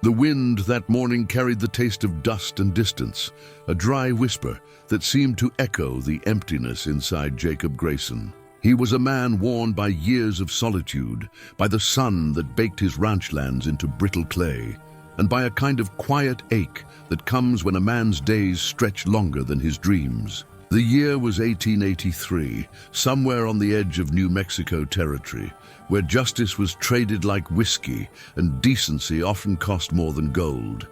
The wind that morning carried the taste of dust and distance, a dry whisper that seemed to echo the emptiness inside Jacob Grayson. He was a man worn by years of solitude, by the sun that baked his ranch lands into brittle clay, and by a kind of quiet ache that comes when a man's days stretch longer than his dreams. The year was 1883, somewhere on the edge of New Mexico territory, where justice was traded like whiskey and decency often cost more than gold.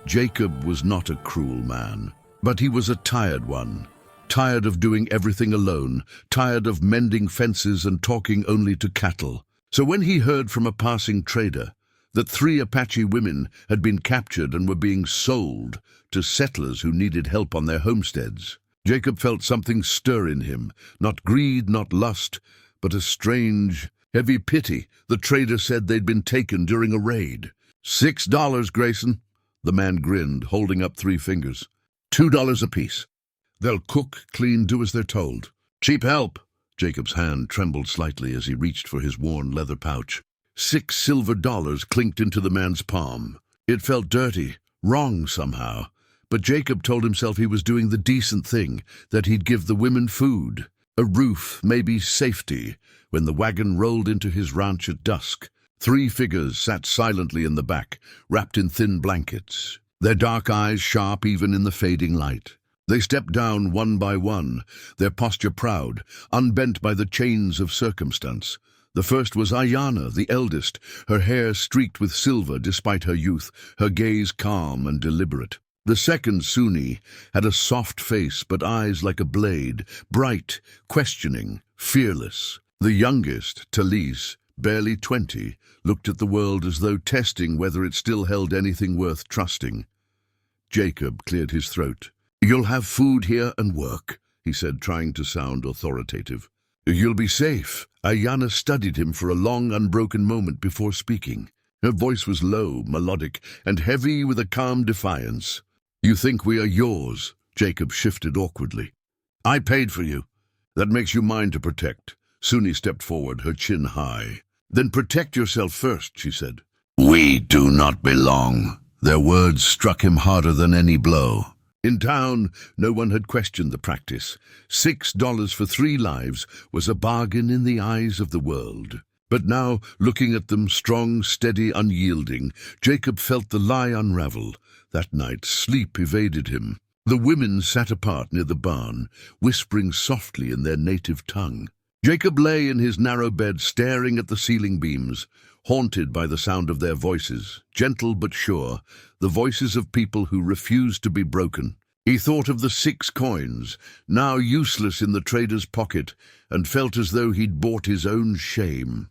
Jacob was not a cruel man, but he was a tired one. Tired of doing everything alone, tired of mending fences and talking only to cattle. So when he heard from a passing trader that 3 Apache women had been captured and were being sold to settlers who needed help on their homesteads, Jacob felt something stir in him, not greed, not lust, but a strange, heavy pity. The trader said they'd been taken during a raid. $6, Grayson. The man grinned, holding up 3 fingers. $2 apiece. They'll cook, clean, do as they're told. Cheap help. Jacob's hand trembled slightly as he reached for his worn leather pouch. 6 silver dollars clinked into the man's palm. It felt dirty, wrong somehow. But Jacob told himself he was doing the decent thing, that he'd give the women food, a roof, maybe safety. When the wagon rolled into his ranch at dusk, 3 figures sat silently in the back, wrapped in thin blankets, their dark eyes sharp even in the fading light. They stepped down one by one, their posture proud, unbent by the chains of circumstance. The first was Ayanna, the eldest, her hair streaked with silver despite her youth, her gaze calm and deliberate. The second, Suni, had a soft face but eyes like a blade, bright, questioning, fearless. The youngest, Talise, barely 20, looked at the world as though testing whether it still held anything worth trusting. Jacob cleared his throat. "You'll have food here and work," he said, trying to sound authoritative. "You'll be safe." Ayanna studied him for a long, unbroken moment before speaking. Her voice was low, melodic, and heavy with a calm defiance. "You think we are yours?" Jacob shifted awkwardly. "I paid for you. That makes you mine to protect." Suni stepped forward, her chin high. "Then protect yourself first," she said. "We do not belong." Their words struck him harder than any blow. In town, no one had questioned the practice. $6 for 3 lives was a bargain in the eyes of the world. But now, looking at them, strong, steady, unyielding, Jacob felt the lie unravel. That night, sleep evaded him. The women sat apart near the barn, whispering softly in their native tongue. Jacob lay in his narrow bed, staring at the ceiling beams, haunted by the sound of their voices, gentle but sure, the voices of people who refused to be broken. He thought of the 6 coins, now useless in the trader's pocket, and felt as though he'd bought his own shame.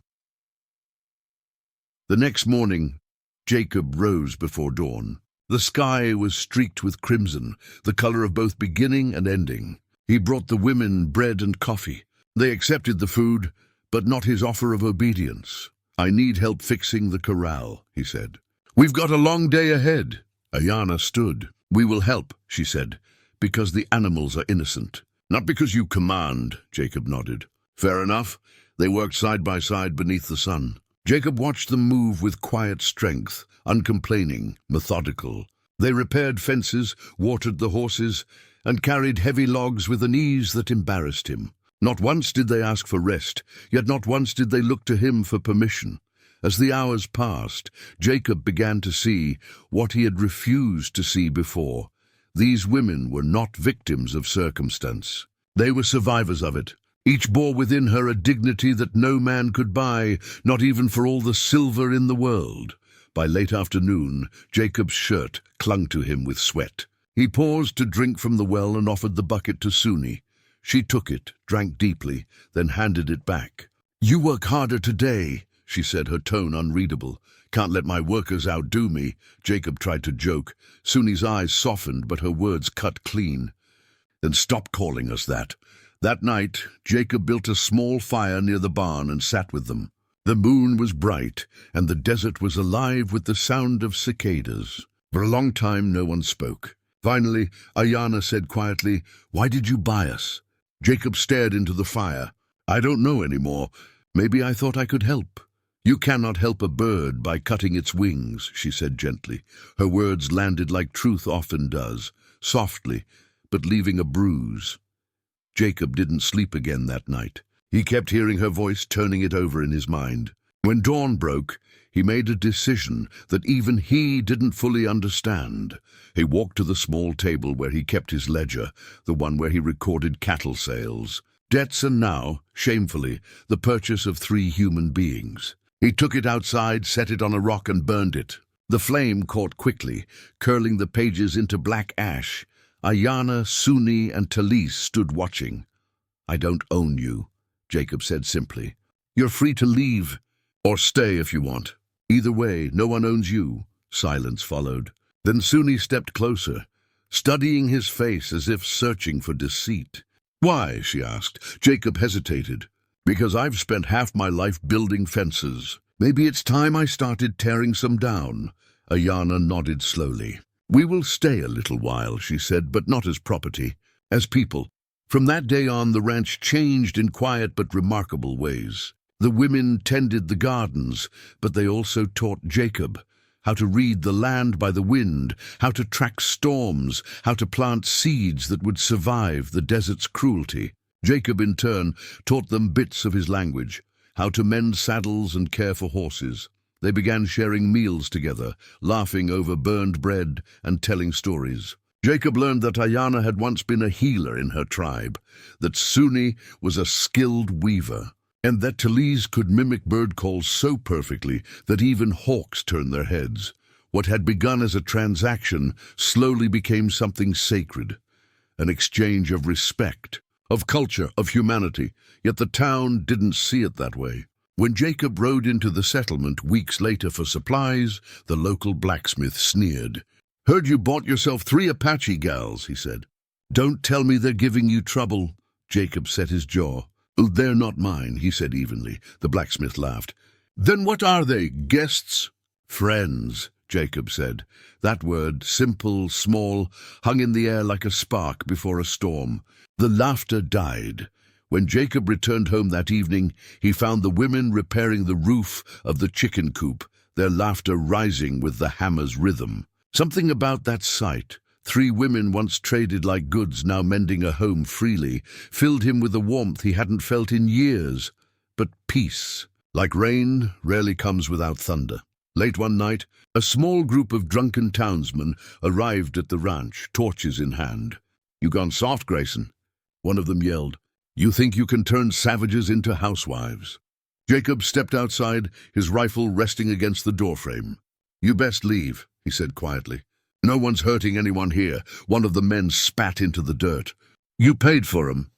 The next morning, Jacob rose before dawn. The sky was streaked with crimson, the color of both beginning and ending. He brought the women bread and coffee. They accepted the food, but not his offer of obedience. "I need help fixing the corral," he said. "We've got a long day ahead." Ayanna stood. "We will help," she said, "because the animals are innocent." "Not because you command," Jacob nodded. "Fair enough." They worked side by side beneath the sun. Jacob watched them move with quiet strength, uncomplaining, methodical. They repaired fences, watered the horses, and carried heavy logs with an ease that embarrassed him. Not once did they ask for rest, yet not once did they look to him for permission. As the hours passed, Jacob began to see what he had refused to see before. These women were not victims of circumstance. They were survivors of it. Each bore within her a dignity that no man could buy, not even for all the silver in the world. By late afternoon, Jacob's shirt clung to him with sweat. He paused to drink from the well and offered the bucket to Suni. She took it, drank deeply, then handed it back. "You work harder today," she said, her tone unreadable. "Can't let my workers outdo me." Jacob tried to joke. Suni's eyes softened, but her words cut clean. "Then stop calling us that." That night, Jacob built a small fire near the barn and sat with them. The moon was bright, and the desert was alive with the sound of cicadas. For a long time, no one spoke. Finally, Ayanna said quietly, "Why did you buy us?" Jacob stared into the fire. "I don't know anymore. Maybe I thought I could help. "You cannot help a bird by cutting its wings," she said gently. Her words landed like truth often does, softly, but leaving a bruise. Jacob didn't sleep again that night. He kept hearing her voice, turning it over in his mind. When dawn broke, he made a decision that even he didn't fully understand. He walked to the small table where he kept his ledger, the one where he recorded cattle sales, debts, and now, shamefully, the purchase of 3 human beings. He took it outside, set it on a rock, and burned it. The flame caught quickly, curling the pages into black ash. Ayanna, Suni, and Talise stood watching. "I don't own you," Jacob said simply. "You're free to leave, or stay if you want. Either way, no one owns you." Silence followed. Then Suni stepped closer, studying his face as if searching for deceit. "Why?" she asked. Jacob hesitated. "Because I've spent half my life building fences. Maybe it's time I started tearing some down." Ayanna nodded slowly. "We will stay a little while," she said, "but not as property, as people." From that day on, the ranch changed in quiet but remarkable ways. The women tended the gardens, but they also taught Jacob how to read the land by the wind, how to track storms, how to plant seeds that would survive the desert's cruelty. Jacob, in turn, taught them bits of his language, how to mend saddles and care for horses. They began sharing meals together, laughing over burned bread and telling stories. Jacob learned that Ayanna had once been a healer in her tribe, that Suni was a skilled weaver, and that Talise could mimic bird calls so perfectly that even hawks turned their heads. What had begun as a transaction slowly became something sacred, an exchange of respect, of culture, of humanity, yet the town didn't see it that way. When Jacob rode into the settlement weeks later for supplies, the local blacksmith sneered. "Heard you bought yourself 3 Apache gals," he said. "Don't tell me they're giving you trouble." Jacob set his jaw. "They're not mine," he said evenly. The blacksmith laughed. "Then what are they, guests?" "Friends," Jacob said. That word, simple, small, hung in the air like a spark before a storm. The laughter died. When Jacob returned home that evening, he found the women repairing the roof of the chicken coop, their laughter rising with the hammer's rhythm. Something about that sight, 3 women once traded like goods now mending a home freely, filled him with a warmth he hadn't felt in years. But peace, like rain, rarely comes without thunder. Late one night, a small group of drunken townsmen arrived at the ranch, torches in hand. "You gone soft, Grayson?" one of them yelled. "You think you can turn savages into housewives?" Jacob stepped outside, his rifle resting against the doorframe. "You best leave," he said quietly. "No one's hurting anyone here." One of the men spat into the dirt. "You paid for 'em.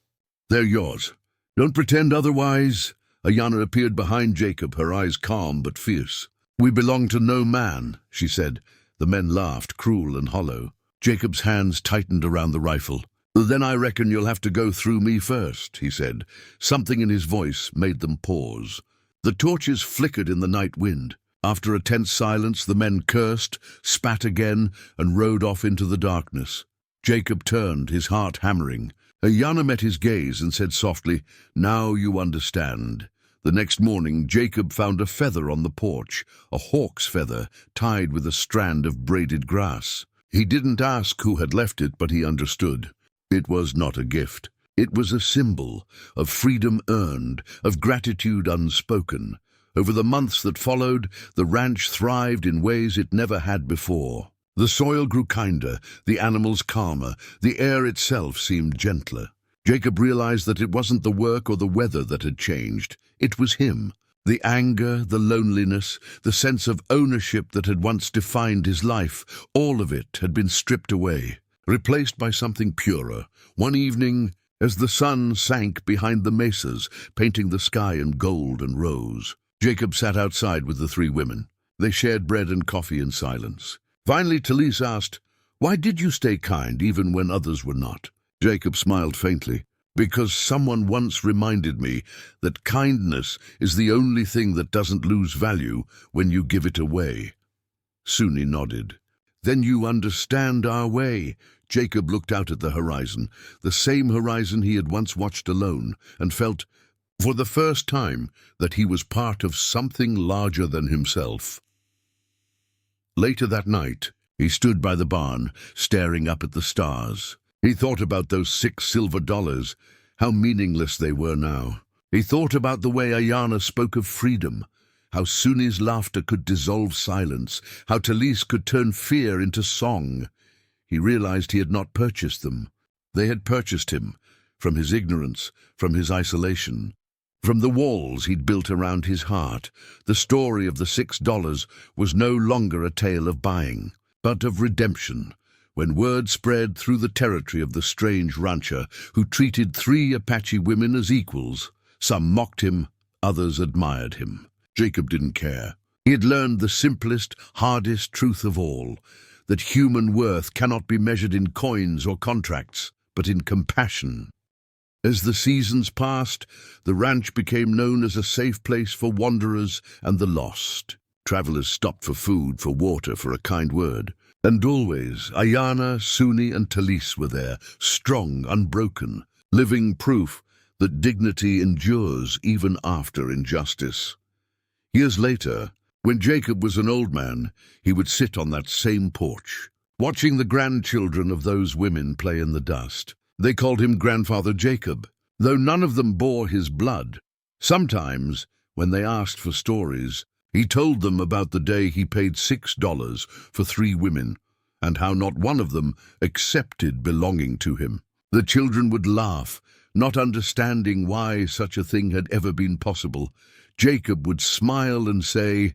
They're yours. Don't pretend otherwise." Ayanna appeared behind Jacob, her eyes calm but fierce. "We belong to no man," she said. The men laughed, cruel and hollow. Jacob's hands tightened around the rifle. "Then I reckon you'll have to go through me first," he said. Something in his voice made them pause. The torches flickered in the night wind. After a tense silence, the men cursed, spat again, and rode off into the darkness. Jacob turned, his heart hammering. Ayanna met his gaze and said softly, "Now you understand." The next morning, Jacob found a feather on the porch, a hawk's feather, tied with a strand of braided grass. He didn't ask who had left it, but he understood. It was not a gift. It was a symbol of freedom earned, of gratitude unspoken. Over the months that followed, the ranch thrived in ways it never had before. The soil grew kinder, the animals calmer, the air itself seemed gentler. Jacob realized that it wasn't the work or the weather that had changed. It was him. The anger, the loneliness, the sense of ownership that had once defined his life, all of it had been stripped away, replaced by something purer. One evening, as the sun sank behind the mesas, painting the sky in gold and rose, Jacob sat outside with the 3 women. They shared bread and coffee in silence. Finally, Talise asked, "Why did you stay kind even when others were not?" Jacob smiled faintly. "Because someone once reminded me that kindness is the only thing that doesn't lose value when you give it away." Suni nodded. "Then you understand our way." Jacob looked out at the horizon, the same horizon he had once watched alone, and felt for the first time, that he was part of something larger than himself. Later that night, he stood by the barn, staring up at the stars. He thought about those $6 how meaningless they were now. He thought about the way Ayana spoke of freedom, how Suni's laughter could dissolve silence, how Talise could turn fear into song. He realized he had not purchased them. They had purchased him, from his ignorance, from his isolation. From the walls he'd built around his heart, the story of the $6 was no longer a tale of buying, but of redemption. When word spread through the territory of the strange rancher who treated 3 Apache women as equals, some mocked him, others admired him. Jacob didn't care. He had learned the simplest, hardest truth of all, that human worth cannot be measured in coins or contracts, but in compassion. As the seasons passed, the ranch became known as a safe place for wanderers and the lost. Travelers stopped for food, for water, for a kind word. And always, Ayana, Suni, and Talise were there, strong, unbroken, living proof that dignity endures even after injustice. Years later, when Jacob was an old man, he would sit on that same porch, watching the grandchildren of those women play in the dust. They called him Grandfather Jacob, though none of them bore his blood. Sometimes, when they asked for stories, he told them about the day he paid $6 for 3 women, and how not one of them accepted belonging to him. The children would laugh, not understanding why such a thing had ever been possible. Jacob would smile and say,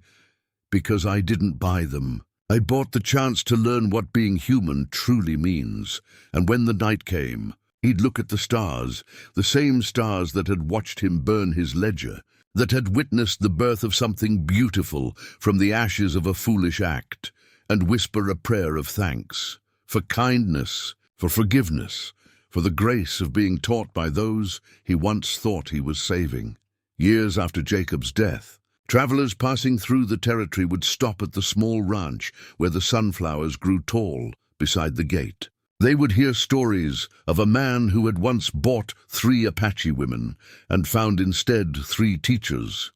"Because I didn't buy them. I bought the chance to learn what being human truly means." And when the night came, he'd look at the stars, the same stars that had watched him burn his ledger, that had witnessed the birth of something beautiful from the ashes of a foolish act, and whisper a prayer of thanks, for kindness, for forgiveness, for the grace of being taught by those he once thought he was saving. Years after Jacob's death, travelers passing through the territory would stop at the small ranch where the sunflowers grew tall beside the gate. They would hear stories of a man who had once bought 3 Apache women and found instead 3 teachers.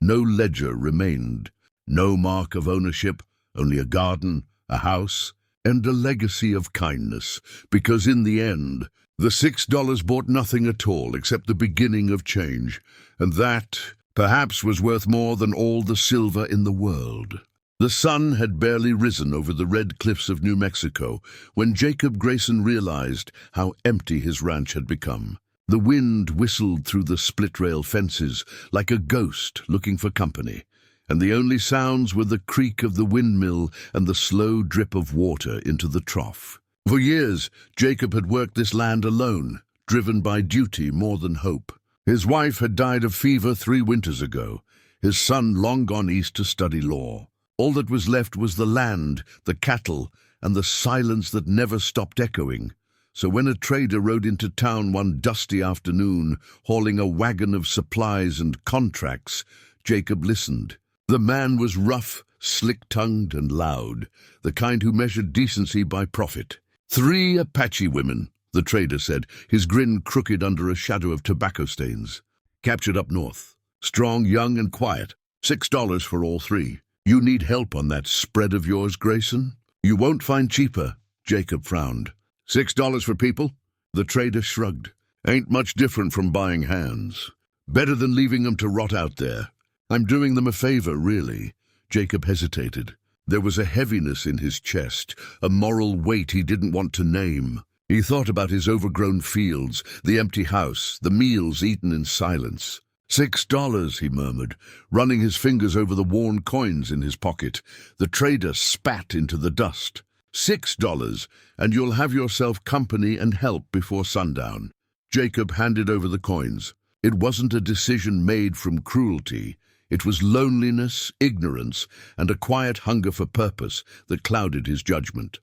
No ledger remained, no mark of ownership, only a garden, a house, and a legacy of kindness, because in the end, the $6 bought nothing at all except the beginning of change, and that, perhaps, was worth more than all the silver in the world. The sun had barely risen over the red cliffs of New Mexico when Jacob Grayson realized how empty his ranch had become. The wind whistled through the split-rail fences like a ghost looking for company, and the only sounds were the creak of the windmill and the slow drip of water into the trough. For years, Jacob had worked this land alone, driven by duty more than hope. His wife had died of fever 3 winters ago, his son long gone east to study law. All that was left was the land, the cattle, and the silence that never stopped echoing. So when a trader rode into town one dusty afternoon, hauling a wagon of supplies and contracts, Jacob listened. The man was rough, slick-tongued, and loud, the kind who measured decency by profit. 3 Apache women, the trader said, his grin crooked under a shadow of tobacco stains. Captured up north. Strong, young, and quiet. $6 for all 3. You need help on that spread of yours, Grayson? You won't find cheaper, Jacob frowned. $6 for people? The trader shrugged. Ain't much different from buying hands. Better than leaving them to rot out there. I'm doing them a favor, really. Jacob hesitated. There was a heaviness in his chest, a moral weight he didn't want to name. He thought about his overgrown fields, the empty house, the meals eaten in silence. $6, he murmured, running his fingers over the worn coins in his pocket. The trader spat into the dust. $6, and you'll have yourself company and help before sundown. Jacob handed over the coins. It wasn't a decision made from cruelty. It was loneliness, ignorance, and a quiet hunger for purpose that clouded his judgment.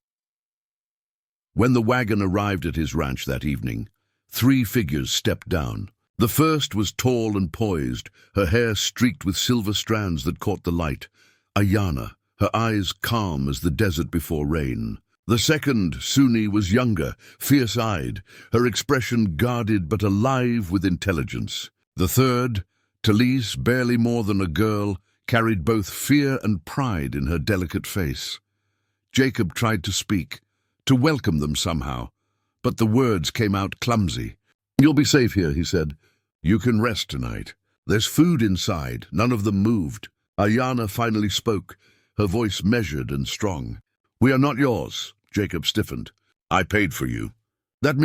When the wagon arrived at his ranch that evening, 3 figures stepped down. The first was tall and poised, her hair streaked with silver strands that caught the light. Ayana, her eyes calm as the desert before rain. The second, Suni, was younger, fierce-eyed, her expression guarded but alive with intelligence. The third, Talise, barely more than a girl, carried both fear and pride in her delicate face. Jacob tried to speak, to welcome them somehow, but the words came out clumsy. "You'll be safe here," he said. "You can rest tonight. There's food inside." None of them moved. Ayana finally spoke, her voice measured and strong. "We are not yours," Jacob stiffened. "I paid for you." It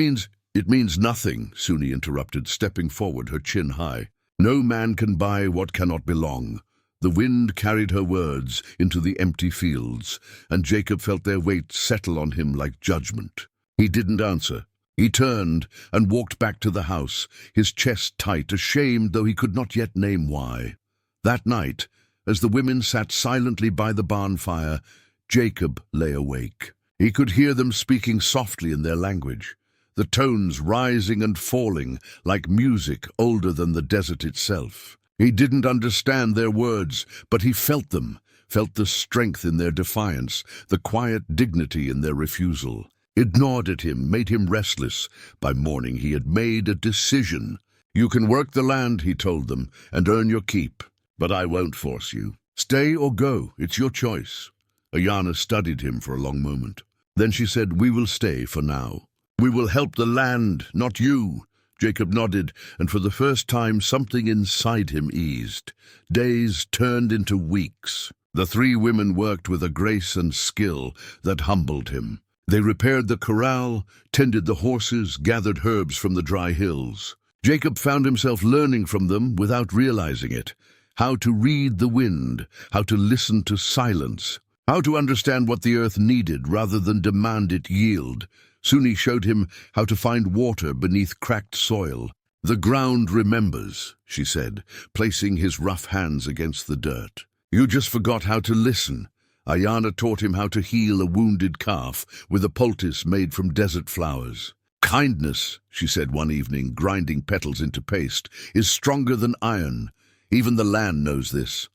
means nothing," Suni interrupted, stepping forward, her chin high. "No man can buy what cannot belong." The wind carried her words into the empty fields, and Jacob felt their weight settle on him like judgment. He didn't answer. He turned and walked back to the house, his chest tight, ashamed though he could not yet name why. That night, as the women sat silently by the barn fire, Jacob lay awake. He could hear them speaking softly in their language, the tones rising and falling like music older than the desert itself. He didn't understand their words, but he felt them, felt the strength in their defiance, the quiet dignity in their refusal. It gnawed at him, made him restless. By morning he had made a decision. "You can work the land," he told them, "and earn your keep, but I won't force you. Stay or go, it's your choice." Ayana studied him for a long moment. Then she said, "We will stay for now. We will help the land, not you." Jacob nodded, and for the first time something inside him eased. Days turned into weeks. The three women worked with a grace and skill that humbled him. They repaired the corral, tended the horses, gathered herbs from the dry hills. Jacob found himself learning from them without realizing it. How to read the wind, how to listen to silence, how to understand what the earth needed rather than demand it yield. Suni showed him how to find water beneath cracked soil. "The ground remembers," she said, placing his rough hands against the dirt. "You just forgot how to listen." Ayana taught him how to heal a wounded calf with a poultice made from desert flowers. "Kindness," she said one evening, grinding petals into paste, "is stronger than iron. Even the land knows this."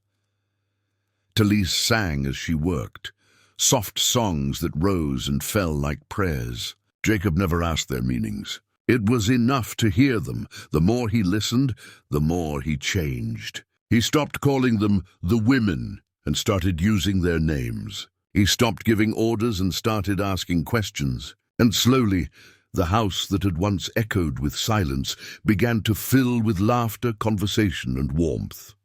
Talise sang as she worked, soft songs that rose and fell like prayers. Jacob never asked their meanings. It was enough to hear them. The more he listened, the more he changed. He stopped calling them the women and started using their names. He stopped giving orders and started asking questions. And slowly, the house that had once echoed with silence began to fill with laughter, conversation, and warmth.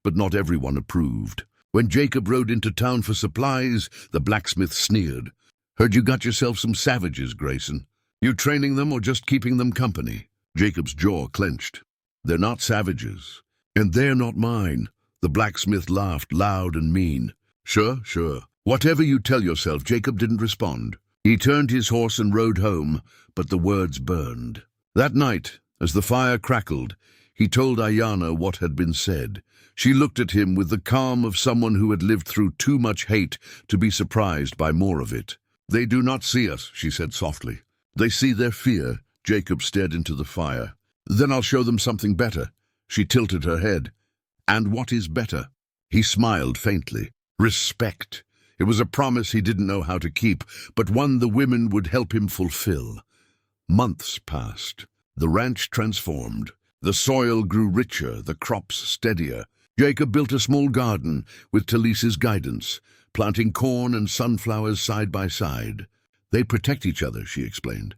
But not everyone approved. When Jacob rode into town for supplies, the blacksmith sneered. "Heard you got yourself some savages, Grayson. You training them or just keeping them company?" Jacob's jaw clenched. "They're not savages, and they're not mine." The blacksmith laughed loud and mean. Sure. Whatever you tell yourself." Jacob didn't respond. He turned his horse and rode home, but the words burned. That night, as the fire crackled, he told Ayana what had been said. She looked at him with the calm of someone who had lived through too much hate to be surprised by more of it. "They do not see us," she said softly. "They see their fear." Jacob stared into the fire. "Then I'll show them something better." She tilted her head. "And what is better?" He smiled faintly. "Respect." It was a promise he didn't know how to keep, but one the women would help him fulfill. Months passed. The ranch transformed. The soil grew richer, the crops steadier. Jacob built a small garden with Talise's guidance, planting corn and sunflowers side by side. "They protect each other," she explained.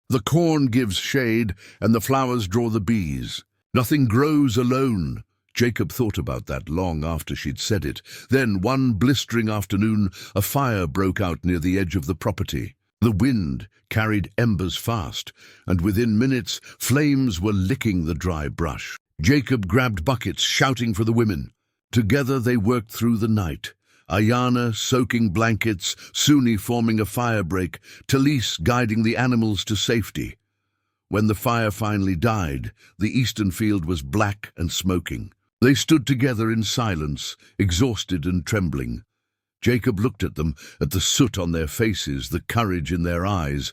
"The corn gives shade, and the flowers draw the bees. Nothing grows alone." Jacob thought about that long after she'd said it. Then, one blistering afternoon, a fire broke out near the edge of the property. The wind carried embers fast, and within minutes, flames were licking the dry brush. Jacob grabbed buckets, shouting for the women. Together they worked through the night. Ayana soaking blankets, Suni forming a fire break, Talise guiding the animals to safety. When the fire finally died, the eastern field was black and smoking. They stood together in silence, exhausted and trembling. Jacob looked at them, at the soot on their faces, the courage in their eyes,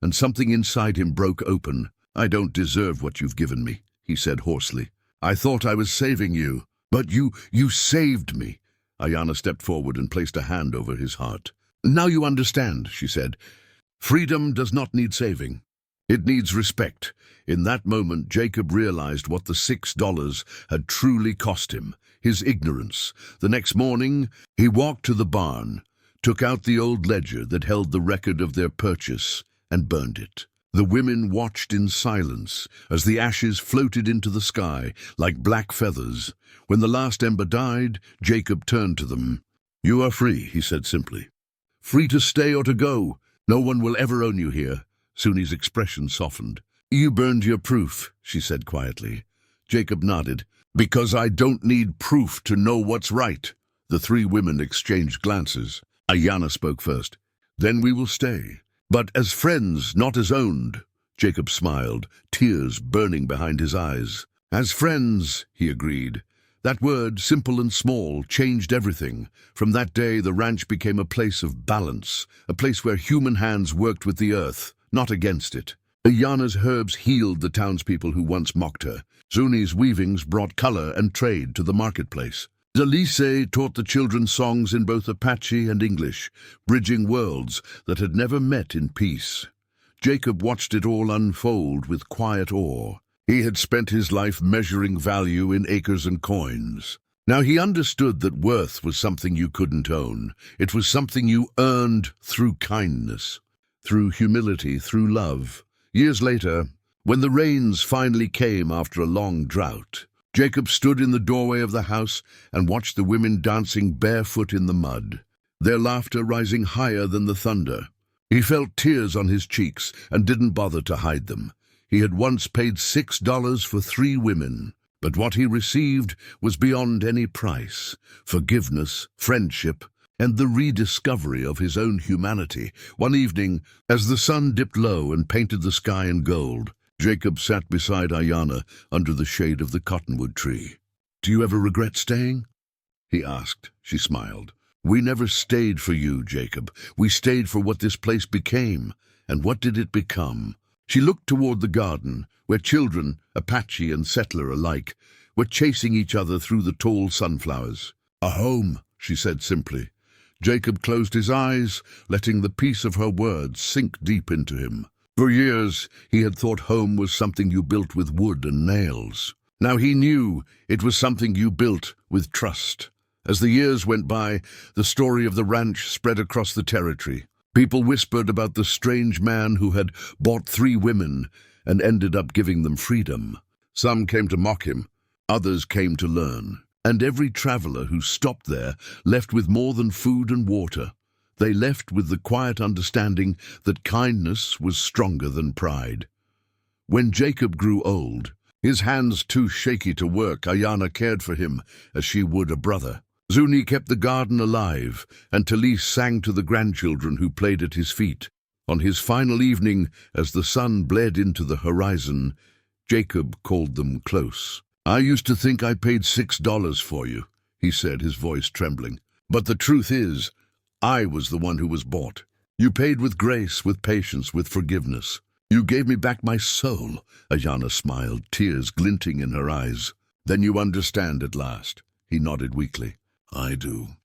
and something inside him broke open. "I don't deserve what you've given me," he said hoarsely. "I thought I was saving you, but you saved me." Ayana stepped forward and placed a hand over his heart. "Now you understand," she said. "Freedom does not need saving. It needs respect. In that moment, Jacob realized what the $6 had truly cost him, his ignorance. The next morning, he walked to the barn, took out the old ledger that held the record of their purchase, and burned it. The women watched in silence as the ashes floated into the sky like black feathers. When the last ember died, Jacob turned to them. "You are free," he said simply. "Free to stay or to go. No one will ever own you here." Suni's expression softened. "You burned your proof," she said quietly. Jacob nodded. "Because I don't need proof to know what's right." The three women exchanged glances. Ayana spoke first. "Then we will stay. But as friends, not as owned." Jacob smiled, tears burning behind his eyes. "As friends," he agreed. That word, simple and small, changed everything. From that day, the ranch became a place of balance, a place where human hands worked with the earth, not against it. Ayana's herbs healed the townspeople who once mocked her. Zuni's weavings brought color and trade to the marketplace. Zalise taught the children songs in both Apache and English, bridging worlds that had never met in peace. Jacob watched it all unfold with quiet awe. He had spent his life measuring value in acres and coins. Now he understood that worth was something you couldn't own. It was something you earned through kindness, through humility, through love. Years later, when the rains finally came after a long drought, Jacob stood in the doorway of the house and watched the women dancing barefoot in the mud, their laughter rising higher than the thunder. He felt tears on his cheeks and didn't bother to hide them. He had once paid $6 for 3 women, but what he received was beyond any price: forgiveness, friendship, and the rediscovery of his own humanity. One evening, as the sun dipped low and painted the sky in gold, Jacob sat beside Ayana under the shade of the cottonwood tree. "Do you ever regret staying?" he asked. She smiled. "We never stayed for you, Jacob. We stayed for what this place became. And what did it become?" She looked toward the garden, where children, Apache and settler alike, were chasing each other through the tall sunflowers. "A home," she said simply. Jacob closed his eyes, letting the peace of her words sink deep into him. For years, he had thought home was something you built with wood and nails. Now he knew it was something you built with trust. As the years went by, the story of the ranch spread across the territory. People whispered about the strange man who had bought 3 women and ended up giving them freedom. Some came to mock him, others came to learn. And every traveler who stopped there left with more than food and water. They left with the quiet understanding that kindness was stronger than pride. When Jacob grew old, his hands too shaky to work, Ayana cared for him as she would a brother. Zuni kept the garden alive, and Talise sang to the grandchildren who played at his feet. On his final evening, as the sun bled into the horizon, Jacob called them close. "I used to think I paid $6 for you," he said, his voice trembling. "But the truth is, I was the one who was bought. You paid with grace, with patience, with forgiveness. You gave me back my soul." Ayana smiled, tears glinting in her eyes. "Then you understand at last." He nodded weakly. "I do."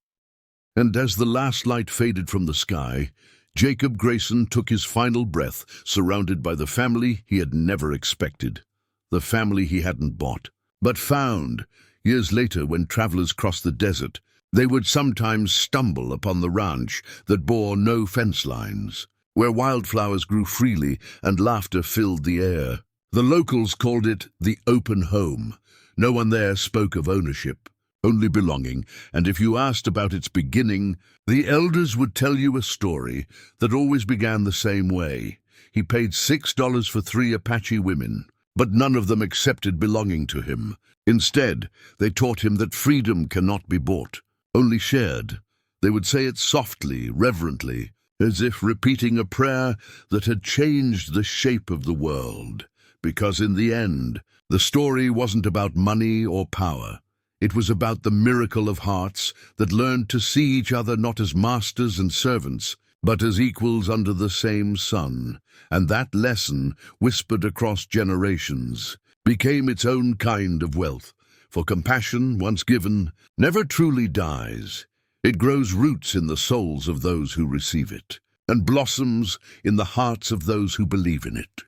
And as the last light faded from the sky, Jacob Grayson took his final breath, surrounded by the family he had never expected. The family he hadn't bought, but found. Years later, when travelers crossed the desert, they would sometimes stumble upon the ranch that bore no fence lines, where wildflowers grew freely and laughter filled the air. The locals called it the open home. No one there spoke of ownership, only belonging, and if you asked about its beginning, the elders would tell you a story that always began the same way. He paid $6 for 3 Apache women, but none of them accepted belonging to him. Instead, they taught him that freedom cannot be bought, only shared. They would say it softly, reverently, as if repeating a prayer that had changed the shape of the world. Because in the end, the story wasn't about money or power. It was about the miracle of hearts that learned to see each other not as masters and servants, but as equals under the same sun. And that lesson, whispered across generations, became its own kind of wealth. For compassion, once given, never truly dies. It grows roots in the souls of those who receive it, and blossoms in the hearts of those who believe in it.